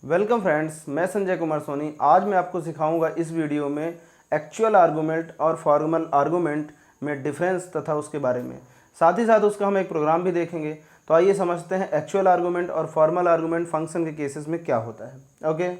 Welcome friends, मैं संजय कुमार सोनी। आज मैं आपको सिखाऊंगा इस वीडियो में एक्चुअल आर्गूमेंट और फॉर्मल आर्गूमेंट में डिफरेंस तथा उसके बारे में। साथ ही साथ उसका हम एक प्रोग्राम भी देखेंगे। तो आइए समझते हैं एक्चुअल आर्गूमेंट और फॉर्मल आर्गूमेंट फंक्शन के केसेस में क्या होता है। ओके,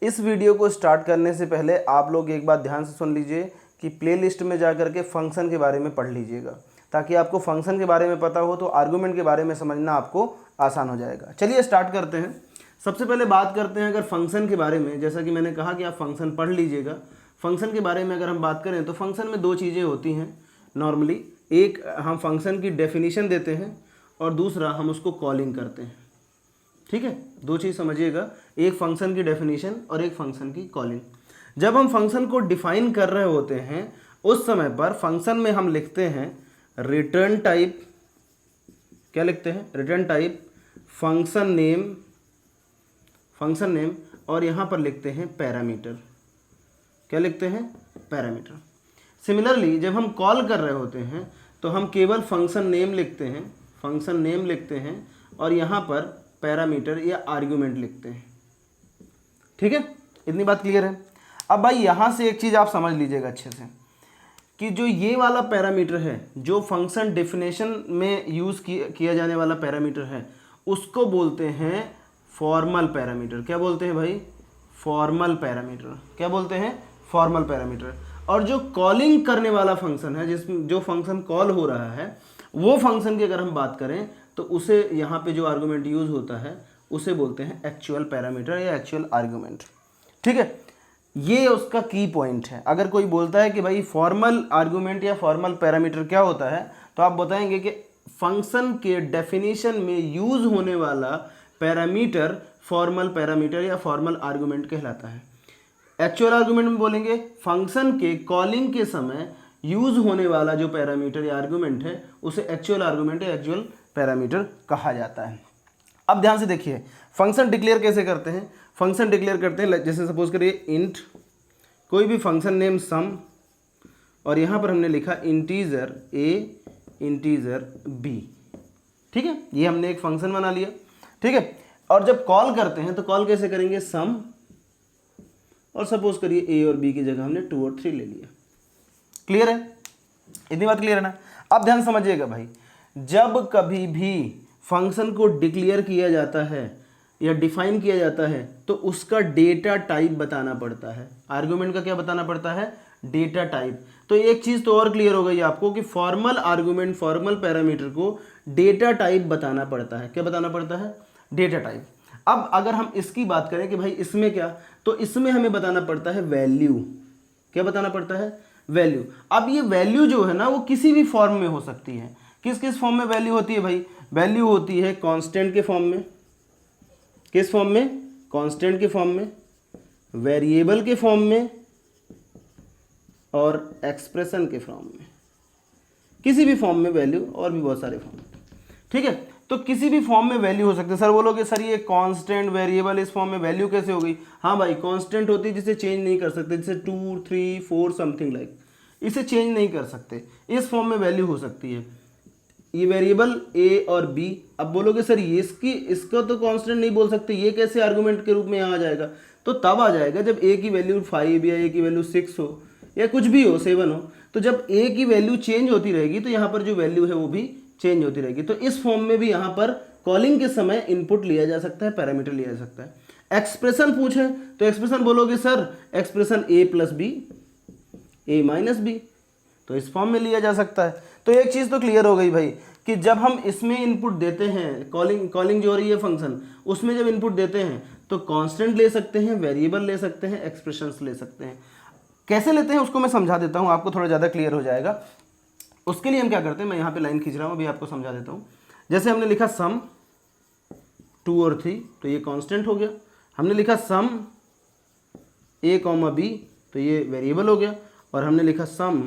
इस वीडियो को स्टार्ट करने से पहले आप लोग एक बात ध्यान से सुन लीजिए कि प्लेलिस्ट में जाकर के फंक्शन के बारे में पढ़ लीजिएगा, ताकि आपको फंक्शन के बारे में पता हो तो आर्गूमेंट के बारे में समझना आपको आसान हो जाएगा। चलिए स्टार्ट करते हैं। सबसे पहले बात करते हैं अगर फंक्शन के बारे में। जैसा कि मैंने कहा कि आप फंक्शन पढ़ लीजिएगा। फंक्शन के बारे में अगर हम बात करें तो फंक्शन में दो चीज़ें होती हैं नॉर्मली। एक, हम फंक्शन की डेफिनेशन देते हैं और दूसरा हम उसको कॉलिंग करते हैं। ठीक है, दो चीज़ समझिएगा, एक फंक्शन की डेफिनेशन और एक फंक्शन की कॉलिंग। जब हम फंक्शन को डिफाइन कर रहे होते हैं उस समय पर फंक्शन में हम लिखते हैं रिटर्न टाइप। क्या लिखते हैं? रिटर्न टाइप, फंक्शन नेम और यहाँ पर लिखते हैं पैरामीटर। क्या लिखते हैं? पैरामीटर। सिमिलरली जब हम कॉल कर रहे होते हैं तो हम केवल फंक्शन नेम लिखते हैं और यहाँ पर पैरामीटर या आर्गुमेंट लिखते हैं। ठीक है, इतनी बात क्लियर है। अब भाई यहाँ से एक चीज़ आप समझ लीजिएगा अच्छे से कि जो ये वाला पैरामीटर है, जो फंक्शन डेफिनेशन में यूज़ किया जाने वाला पैरामीटर है, उसको बोलते हैं फॉर्मल पैरामीटर। क्या बोलते हैं भाई? Formal parameter. क्या बोलते हैं? Formal parameter. और जो कॉलिंग करने वाला फंक्शन है, जिसमें जो फंक्शन कॉल हो रहा है, वो फंक्शन की अगर हम बात करें तो उसे यहाँ पे जो आर्गुमेंट यूज़ होता है उसे बोलते हैं एक्चुअल पैरामीटर या एक्चुअल आर्गुमेंट। ठीक है, ये उसका की पॉइंट है। अगर कोई बोलता है कि भाई फॉर्मल आर्गुमेंट या फॉर्मल पैरामीटर क्या होता है, तो आप बताएंगे कि फंक्शन के डेफिनेशन में यूज होने वाला पैरामीटर फॉर्मल पैरामीटर या फॉर्मल आर्गुमेंट कहलाता है। एक्चुअल आर्गुमेंट में बोलेंगे फंक्शन के कॉलिंग के समय यूज होने वाला जो पैरामीटर या आर्गुमेंट है उसे एक्चुअल आर्गुमेंट या एक्चुअल पैरामीटर कहा जाता है। अब ध्यान से देखिए, फंक्शन डिक्लेयर कैसे करते हैं। फंक्शन डिक्लेयर करते हैं जैसे सपोज करिए इंट, कोई भी फंक्शन नेम सम, और यहाँ पर हमने लिखा इंटीजर a इंटीजर b। ठीक है, ये हमने एक फंक्शन बना लिया। ठीक है, और जब कॉल करते हैं तो कॉल कैसे करेंगे? सम, और सपोज करिए a और b की जगह हमने 2 और 3 ले लिया। क्लियर है? इतनी बात क्लियर है ना? अब ध्यान समझिएगा भाई, जब कभी भी फंक्शन को डिक्लेयर किया जाता है या डिफाइन किया जाता है तो उसका डेटा टाइप बताना पड़ता है। आर्गुमेंट का क्या बताना पड़ता है? Data type. तो एक चीज़ तो और क्लियर हो गई आपको कि फॉर्मल आर्गुमेंट, फॉर्मल पैरामीटर को डेटा टाइप बताना पड़ता है। क्या बताना पड़ता है? Data type. अब अगर हम इसकी बात करें कि भाई इसमें क्या, तो इसमें हमें बताना पड़ता है वैल्यू। क्या बताना पड़ता है? वैल्यू। अब ये वैल्यू जो है ना वो किसी भी फॉर्म में हो सकती है। किस किस फॉर्म में वैल्यू होती है भाई? वैल्यू होती है कांस्टेंट के फॉर्म में। किस फॉर्म में? कांस्टेंट के फॉर्म में, वेरिएबल के फॉर्म में और एक्सप्रेशन के फॉर्म में। किसी भी फॉर्म में वैल्यू, और भी बहुत सारे फॉर्म। ठीक है, तो किसी भी फॉर्म में वैल्यू हो सकती है। सर बोलोगे सर ये कांस्टेंट वेरिएबल इस फॉर्म में वैल्यू कैसे हो गई? हाँ भाई, कांस्टेंट होती है जिसे चेंज नहीं कर सकते, जैसे 2, 3, 4 समथिंग लाइक, इसे चेंज नहीं कर सकते। इस फॉर्म में वैल्यू हो सकती है। ये वेरिएबल a और b। अब बोलोगे सर ये इसका तो कांस्टेंट नहीं बोल सकते, ये कैसे आर्गुमेंट के रूप में यहाँ आ जाएगा? तो तब आ जाएगा जब a की वैल्यू 5 या a की वैल्यू 6 हो या कुछ भी हो, 7 हो। तो जब a की वैल्यू चेंज होती रहेगी तो यहाँ पर जो वैल्यू है वो भी चेंज होती रहेगी। तो इस फॉर्म में भी यहाँ पर कॉलिंग के समय इनपुट लिया जा सकता है, पैरामीटर लिया जा सकता है। एक्सप्रेशन पूछे तो एक्सप्रेशन बोलोगे sir expression a plus b, a minus b, तो इस फॉर्म में लिया जा सकता है। तो एक चीज़ तो क्लियर हो गई भाई कि जब हम इसमें इनपुट देते हैं, कॉलिंग जो हो रही है फंक्शन, उसमें जब इनपुट देते हैं तो कांस्टेंट ले सकते हैं, वेरिएबल ले सकते हैं, एक्सप्रेशंस ले सकते हैं। कैसे लेते हैं उसको मैं समझा देता हूँ, आपको थोड़ा ज़्यादा क्लियर हो जाएगा। उसके लिए हम क्या करते हैं, मैं यहाँ पे लाइन खींच रहा हूँ, अभी आपको समझा देता हूँ। जैसे हमने लिखा सम 2 और 3, तो ये कांस्टेंट हो गया। हमने लिखा सम a, b, तो ये वेरिएबल हो गया। और हमने लिखा सम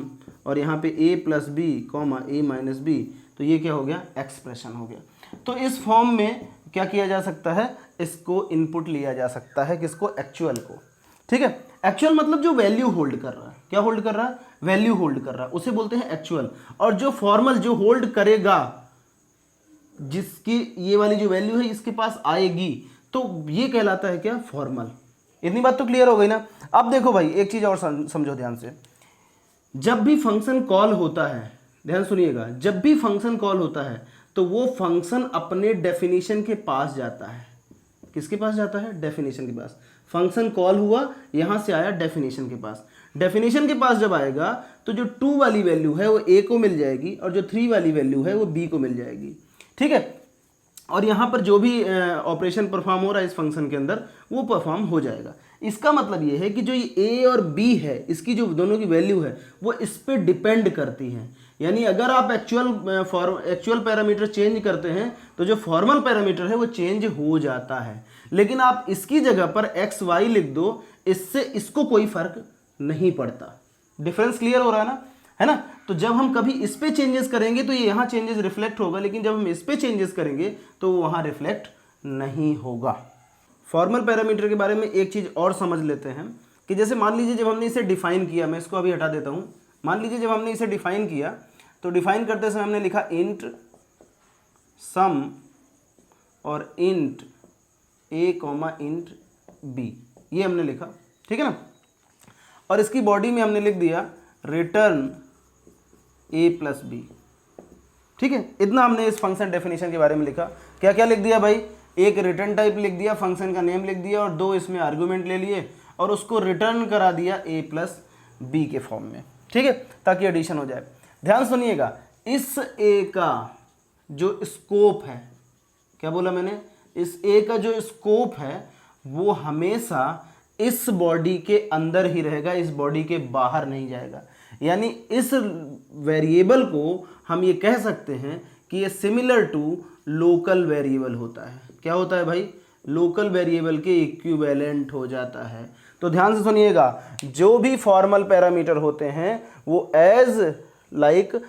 और यहाँ पे a plus b, a minus b, तो ये क्या हो गया? एक्सप्रेशन हो गया। तो इस फॉर्म में क्या किया जा सकता है? इसको इनपुट लिया जा सकता है। किसको? एक्चुअल को। ठीक है, एक्चुअल मतलब जो वैल्यू होल्ड कर रहा है। क्या होल्ड कर रहा है? वैल्यू होल्ड कर रहा है, उसे बोलते हैं एक्चुअल। और जो फॉर्मल जो होल्ड करेगा जिसकी ये वाली जो वैल्यू है इसके पास आएगी, तो ये कहलाता है क्या, फॉर्मल। इतनी बात तो क्लियर हो गई ना। अब देखो भाई एक चीज़ और समझो ध्यान से, जब भी फंक्शन कॉल होता है, ध्यान सुनिएगा, जब भी फंक्शन कॉल होता है तो वो फंक्शन अपने डेफिनेशन के पास जाता है। किसके पास जाता है, डेफिनेशन के पास। फंक्शन कॉल हुआ, यहां से आया डेफिनेशन के पास। डेफिनेशन के पास जब आएगा तो जो 2 वाली वैल्यू है वो a को मिल जाएगी और जो 3 वाली वैल्यू है वो b को मिल जाएगी, ठीक है। और यहाँ पर जो भी ऑपरेशन परफॉर्म हो रहा है इस फंक्शन के अंदर वो परफॉर्म हो जाएगा। इसका मतलब ये है कि जो ये a और b है, इसकी जो दोनों की वैल्यू है वो इस पे डिपेंड करती है। यानी अगर आप एक्चुअल पैरामीटर चेंज करते हैं तो जो फॉर्मल पैरामीटर है वो चेंज हो जाता है, लेकिन आप इसकी जगह पर एक्स वाई लिख दो, इससे इसको कोई फर्क नहीं पड़ता। डिफरेंस क्लियर हो रहा है ना। तो जब हम कभी इस पे चेंजेस करेंगे तो ये यहाँ चेंजेस रिफ्लेक्ट होगा, लेकिन जब हम इस पे चेंजेस करेंगे तो वो वहाँ रिफ्लेक्ट नहीं होगा। फॉर्मल पैरामीटर के बारे में एक चीज़ और समझ लेते हैं कि जैसे मान लीजिए जब हमने इसे डिफाइन किया, मैं इसको अभी हटा देता हूँ। मान लीजिए जब हमने इसे डिफाइन किया तो डिफाइन करते समय हमने लिखा इंट सम और int a comma int b, ये हमने लिखा, ठीक है ना। और इसकी बॉडी में हमने लिख दिया रिटर्न a प्लस b, ठीक है। इतना हमने इस फंक्शन डेफिनेशन के बारे में लिखा। क्या क्या लिख दिया भाई, एक रिटर्न टाइप लिख दिया, फंक्शन का नेम लिख दिया और 2 इसमें आर्गुमेंट ले लिए और उसको रिटर्न करा दिया a प्लस b के फॉर्म में, ठीक है, ताकि एडिशन हो जाए। ध्यान सुनिएगा, इस a का जो स्कोप है, क्या बोला मैंने, इस a का जो स्कोप है वो हमेशा इस बॉडी के अंदर ही रहेगा, इस बॉडी के बाहर नहीं जाएगा। यानी इस वेरिएबल को हम ये कह सकते हैं कि ये सिमिलर टू लोकल वेरिएबल होता है। क्या होता है भाई, लोकल वेरिएबल के इक्विवेलेंट हो जाता है। तो ध्यान से सुनिएगा, जो भी फॉर्मल पैरामीटर होते हैं वो एज लाइक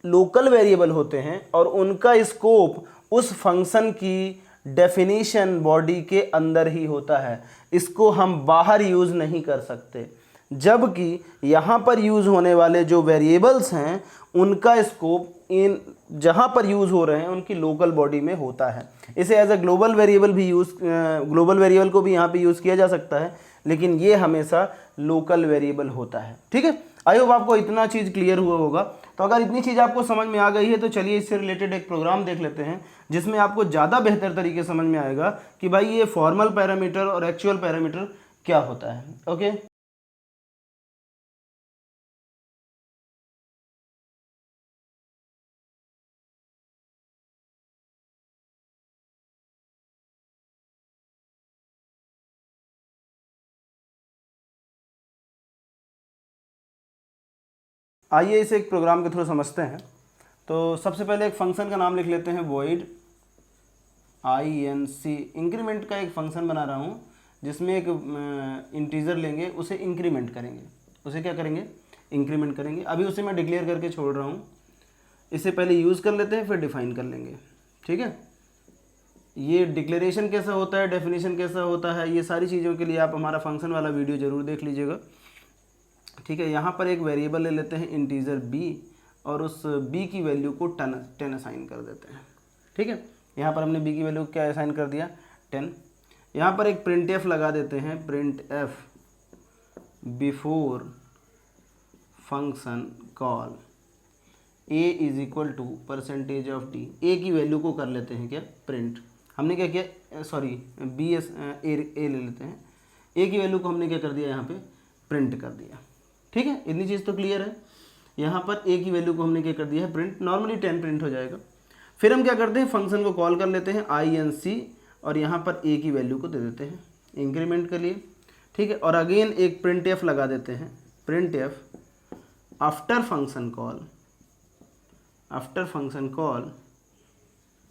लोकल वेरिएबल होते हैं और उनका स्कोप उस फंक्शन की डेफिनेशन बॉडी के अंदर ही होता है, इसको हम बाहर यूज़ नहीं कर सकते। जबकि यहाँ पर यूज़ होने वाले जो वेरिएबल्स हैं उनका स्कोप इन जहाँ पर यूज़ हो रहे हैं उनकी लोकल बॉडी में होता है। इसे एज अ ग्लोबल वेरिएबल भी ग्लोबल वेरिएबल को भी यहाँ पे यूज़ किया जा सकता है, लेकिन ये हमेशा लोकल वेरिएबल होता है, ठीक है। आई होप आपको इतना चीज़ क्लियर हुआ होगा। तो अगर इतनी चीज़ आपको समझ में आ गई है तो चलिए इससे रिलेटेड एक प्रोग्राम देख लेते हैं जिसमें आपको ज़्यादा बेहतर तरीके समझ में आएगा कि भाई ये फॉर्मल पैरामीटर और एक्चुअल पैरामीटर क्या होता है। ओके, आइए इसे एक प्रोग्राम के थ्रू समझते हैं। तो सबसे पहले एक फंक्शन का नाम लिख लेते हैं, वॉइड inc। इंक्रीमेंट का एक फंक्शन बना रहा हूँ जिसमें एक इंटीजर लेंगे, उसे इंक्रीमेंट करेंगे। उसे क्या करेंगे, इंक्रीमेंट करेंगे। अभी उसे मैं डिक्लेयर करके छोड़ रहा हूँ। इसे पहले यूज़ कर लेते हैं फिर डिफाइन कर लेंगे, ठीक है। ये डिक्लेरेशन कैसा होता है, डेफिनेशन कैसा होता है, ये सारी चीज़ों के लिए आप हमारा फंक्शन वाला वीडियो ज़रूर देख लीजिएगा, ठीक है। यहाँ पर एक वेरिएबल ले लेते हैं इंटीजर b और उस b की वैल्यू को 10 असाइन कर देते हैं, ठीक है। यहाँ पर हमने b की वैल्यू क्या असाइन कर दिया, 10। यहाँ पर एक प्रिंट एफ लगा देते हैं, print F before function call a is equal to percentage of d। a की वैल्यू को कर लेते हैं क्या, प्रिंट। हमने क्या किया, सॉरी a ले लेते हैं, a की वैल्यू को हमने क्या कर दिया, यहाँ पे प्रिंट कर दिया, ठीक है। इतनी चीज़ तो क्लियर है। यहाँ पर a की वैल्यू को हमने क्या कर दिया है, प्रिंट। नॉर्मली 10 प्रिंट हो जाएगा। फिर हम क्या करते हैं, फंक्शन को कॉल कर लेते हैं inc और यहाँ पर a की वैल्यू को दे देते हैं इंक्रीमेंट के लिए, ठीक है। और अगेन एक प्रिंट एफ लगा देते हैं, print F after function call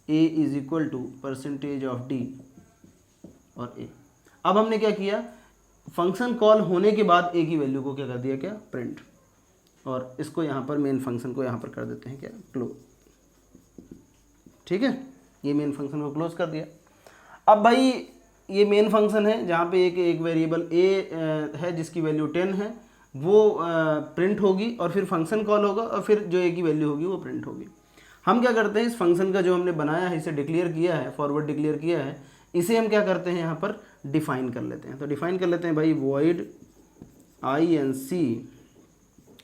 a is equal to percentage of d और a। अब हमने क्या किया, फंक्शन कॉल होने के बाद a की वैल्यू को क्या कर दिया, क्या, प्रिंट। और इसको यहाँ पर मेन फंक्शन को यहाँ पर कर देते हैं क्या, क्लोज, ठीक है। ये मेन फंक्शन को क्लोज कर दिया। अब भाई ये मेन फंक्शन है जहाँ पे एक वेरिएबल a है जिसकी वैल्यू 10 है, वो प्रिंट होगी और फिर फंक्शन कॉल होगा और फिर जो a की वैल्यू होगी वो प्रिंट होगी। हम क्या करते हैं, इस फंक्शन का जो हमने बनाया है, इसे डिक्लेयर किया है, फॉरवर्ड डिक्लेयर किया है, इसे हम क्या करते हैं यहाँ पर डिफाइन कर लेते हैं। तो डिफाइन कर लेते हैं भाई वॉइड INC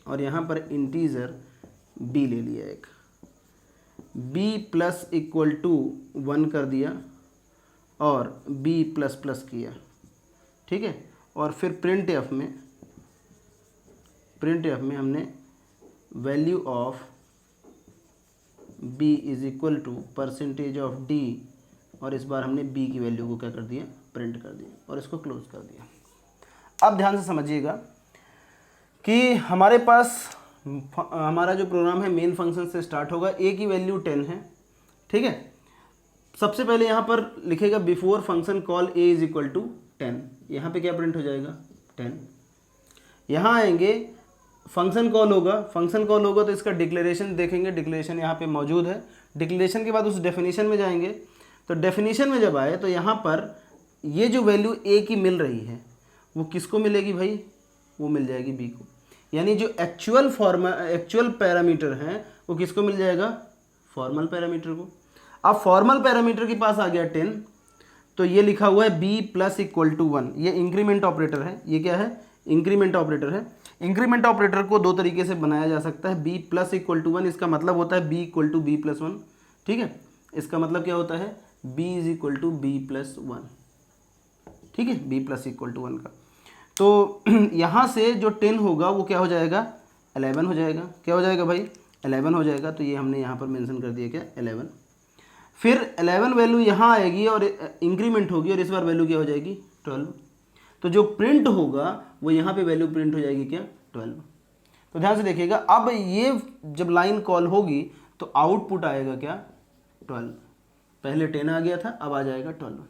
और यहाँ पर इंटीजर b ले लिया, एक b प्लस इक्वल टू 1 कर दिया और b प्लस प्लस किया, ठीक है। और फिर प्रिंट एफ में हमने value of b is equal to percentage of d और इस बार हमने b की वैल्यू को क्या कर दिया, प्रिंट कर दिया और इसको क्लोज कर दिया। अब ध्यान से समझिएगा कि हमारे पास हमारा जो प्रोग्राम है मेन फंक्शन से स्टार्ट होगा, a की वैल्यू 10 है, ठीक है। सबसे पहले यहाँ पर लिखेगा before function call a is equal to 10, यहाँ पे क्या प्रिंट हो जाएगा 10। यहाँ आएंगे फंक्शन कॉल होगा तो इसका डिक्लेरेशन देखेंगे, डिक्लेरेशन यहाँ पे मौजूद है। डिक्लेरेशन के बाद उस डेफिनेशन में जाएंगे, तो डेफिनेशन में जब आए तो यहाँ पर ये जो वैल्यू a की मिल रही है वो किसको मिलेगी भाई, वो मिल जाएगी b को। यानी जो एक्चुअल पैरामीटर है वो किसको मिल जाएगा, फॉर्मल पैरामीटर को। अब फॉर्मल पैरामीटर के पास आ गया 10, तो ये लिखा हुआ है b प्लस इक्वल टू 1, ये इंक्रीमेंट ऑपरेटर है। ये क्या है, इंक्रीमेंट ऑपरेटर है। इंक्रीमेंट ऑपरेटर को दो तरीके से बनाया जा सकता है, b प्लस इक्वल टू 1, इसका मतलब होता है b equal to b plus 1, ठीक है। इसका मतलब क्या होता है, b is equal to b plus 1, ठीक है, b प्लस इक्वल टू 1 का। तो यहाँ से जो 10 होगा वो क्या हो जाएगा, 11 हो जाएगा। क्या हो जाएगा भाई, 11 हो जाएगा। तो ये हमने यहाँ पर मेंशन कर दिया क्या, 11। फिर 11 वैल्यू यहाँ आएगी और इंक्रीमेंट होगी और इस बार वैल्यू क्या हो जाएगी, 12। तो जो प्रिंट होगा वो यहाँ पे वैल्यू प्रिंट हो जाएगी क्या, 12। तो ध्यान से देखिएगा, अब ये जब लाइन कॉल होगी तो आउटपुट आएगा क्या, 12। पहले 10 आ गया था, अब आ जाएगा 12।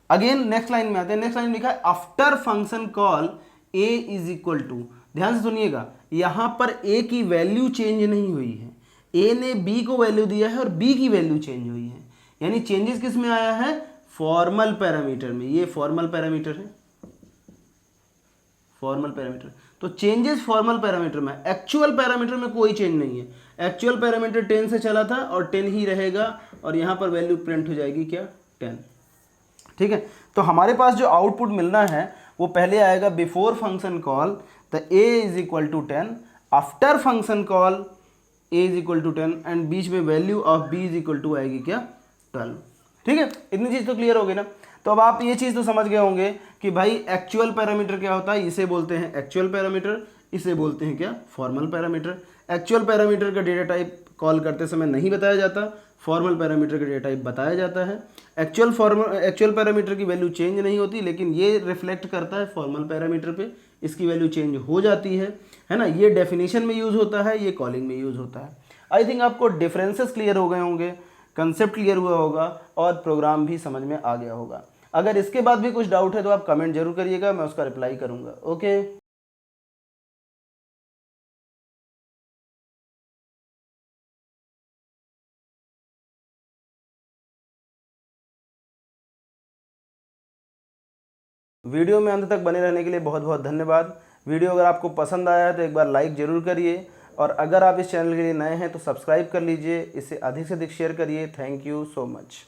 अगेन नेक्स्ट लाइन में आते हैं। नेक्स्ट लाइन में लिखा है after function call a is equal to, ध्यान से सुनिएगा, यहाँ पर a की वैल्यू चेंज नहीं हुई है, a ने b को वैल्यू दिया है और b की वैल्यू चेंज हुई है। यानी चेंजेस किस में आया है, फॉर्मल पैरामीटर में। ये फॉर्मल पैरामीटर है, फॉर्मल पैरामीटर। तो चेंजेस फॉर्मल पैरामीटर में, एक्चुअल पैरामीटर में कोई चेंज नहीं है। एक्चुअल पैरामीटर 10 से चला था और 10 ही रहेगा और यहाँ पर वैल्यू प्रिंट हो जाएगी क्या, 10, ठीक है। तो हमारे पास जो आउटपुट मिलना है वो पहले आएगा before function call the a is equal to 10, after function call a is equal to 10 and बीच में value of b is equal to आएगी क्या, 12, ठीक है। इतनी चीज़ तो क्लियर हो गई ना। तो अब आप ये चीज़ तो समझ गए होंगे कि भाई एक्चुअल पैरामीटर क्या होता है, इसे बोलते हैं एक्चुअल पैरामीटर, इसे बोलते हैं क्या, फॉर्मल पैरामीटर। एक्चुअल पैरामीटर का डेटा टाइप कॉल करते समय नहीं बताया जाता, फॉर्मल पैरामीटर का डेटा टाइप बताया जाता है। एक्चुअल पैरामीटर की वैल्यू चेंज नहीं होती, लेकिन ये रिफ्लेक्ट करता है फॉर्मल पैरामीटर पे, इसकी वैल्यू चेंज हो जाती है ना। ये डेफिनेशन में यूज़ होता है, ये कॉलिंग में यूज़ होता है। आई थिंक आपको डिफरेंसेस क्लियर हो गए होंगे, कंसेप्ट क्लियर हुआ होगा और प्रोग्राम भी समझ में आ गया होगा। अगर इसके बाद भी कुछ डाउट है तो आप कमेंट जरूर करिएगा, मैं उसका रिप्लाई करूँगा। ओके। वीडियो में अंत तक बने रहने के लिए बहुत बहुत धन्यवाद। वीडियो अगर आपको पसंद आया है तो एक बार लाइक ज़रूर करिए और अगर आप इस चैनल के लिए नए हैं तो सब्सक्राइब कर लीजिए, इसे अधिक से अधिक शेयर करिए। Thank you so much.